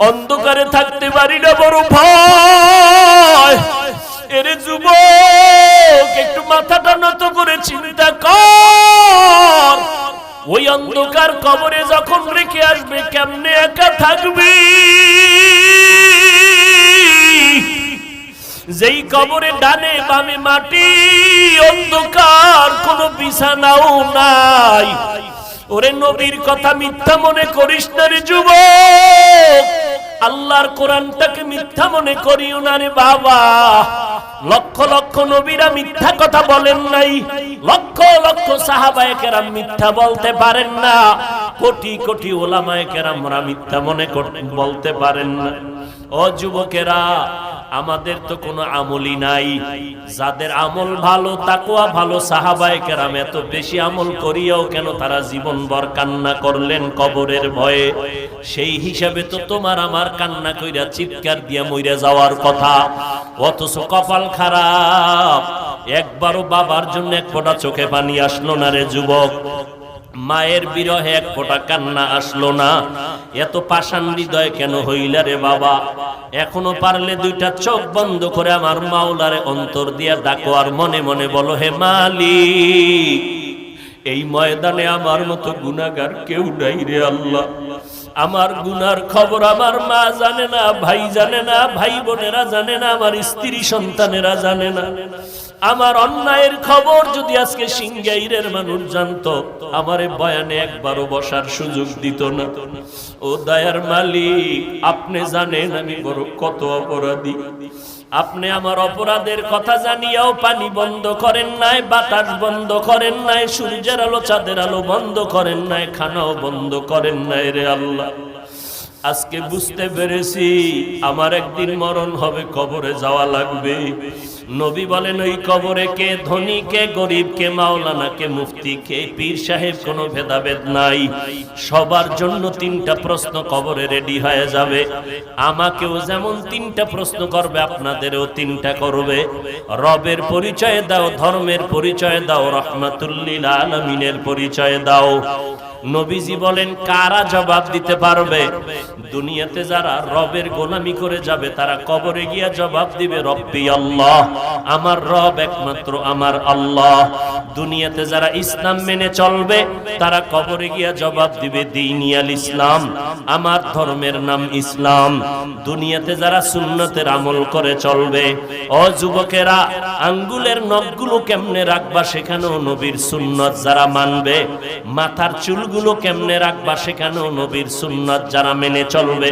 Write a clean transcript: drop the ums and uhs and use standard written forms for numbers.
অন্ধকারে থাকতে পারি না, বড় ভয়। এরে যুবক, একটু মাথাটা নত করে চিন্তা কর, ওই অন্ধকার কবরে যখন রেখে আসবে কেমনে একা থাকবি? যেই কবরে ডানে বামে মাটি, অন্ধকার, কোনো বিছানাও নাই। ওরে নবীর কথা মিথ্যা মনে করিস না রে যুবক, আল্লাহর কোরআনটাকে মিথ্যা মনে করিও না রে বাবা। লক্ষ লক্ষ নবীরা মিথ্যা কথা বলেন নাই, লক্ষ লক্ষ সাহাবায়ে কেরাম মিথ্যা বলতে পারেন না, কোটি কোটি ওলামায়ে কেরামরা মিথ্যা মনে বলতে পারেন না। ও যুবকেরা, আমাদের তো কোনো আমলই নাই। যাদের আমল ভালো, তাকওয়া ভালো, সাহাবায়ে কেরাম এত বেশি আমল করিয়াও কেন তারা জীবনভর কান্না করলেন কবরের ভয়ে? সেই হিসাবে তো তোমার আমার কান্না কইরা চিৎকার দিয়া মইরা যাওয়ার কথা, অথচ কপাল খারাপ, একবারও বাবার জন্য এক ফোঁটা চোখে পানি আসলো না রে যুবক। মায়ের বিরহে এক ফোঁটা কান্না আসলো না। এত পাষাণ হৃদয় কেন হইলা রে বাবা? এখনো পারলে দুইটা চোখ বন্ধ করে আমার মাওলারে অন্তর দিয়া ডাকো, আর মনে মনে বলো, হে মালিক, এই ময়দানে আমার মতো গুনাহগার কেউ নাই রে আল্লাহ। আমার গুনার খবর আমার মা জানে না, ভাই জানে না, ভাই বোনেরা জানে না, আমার স্ত্রী সন্তানেরা জানে না। আমার অন্যায়ের খবর যদি আজকে সিংগাইরের মানুষ জানতো, আমারে বয়ানে একবারও বসার সুযোগ দিত না। ও দয়ার মালিক, আপনি জানেন আমি বড় কত অপরাধী। আপনি আমার অপরাধের কথা জানিয়াও পানি বন্ধ করেন নাই, বাতাস বন্ধ করেন নাই, সূর্যের আলো চাঁদের আলো বন্ধ করেন নাই, খানাও বন্ধ করেন নাই রে আল্লাহ। আজকে বুঝতে পেরেছি আমার একদিন মরণ হবে, কবরে যাওয়া লাগবে। নবী বলেন, ওই কবরে কে ধনী, কে গরিব, কে মাওলানা, কে মুফতি, কে পীর সাহেব, কোনো ভেদাভেদ নাই। সবার জন্য তিনটা প্রশ্ন কবরে রেডি হয়ে যাবে। আমাকেও যেমন তিনটা প্রশ্ন করবে, আপনাদেরও তিনটা করবে। রবের পরিচয় দাও, ধর্মের পরিচয় দাও, রাহমাতুল লিল আলামিনের পরিচয় দাও। নবীজি বলেন, কারা জবাব দিতে পারবে? দুনিয়াতে যারা রবের গোলামি করে যাবে তারা কবরে গিয়া জবাব দিবে, রব্বি আল্লাহ, আমার রব একমাত্র আমার আল্লাহ। দুনিয়াতে যারা ইসলাম মেনে চলবে তারা কবরে গিয়া জবাব দিবে, দীনিয়াল ইসলাম, আমার ধর্মের নাম ইসলাম। দুনিয়াতে যারা সুন্নতের আমল করে চলবে, ও যুবকেরা, আঙ্গুলের নখগুলো কেমনে রাখবা সেখানেও নবীর সুন্নত যারা মানবে, মাথার চুলগুলো কেমনে রাখবা সেখানেও নবীর সুন্নত যারা মেনে চলবে।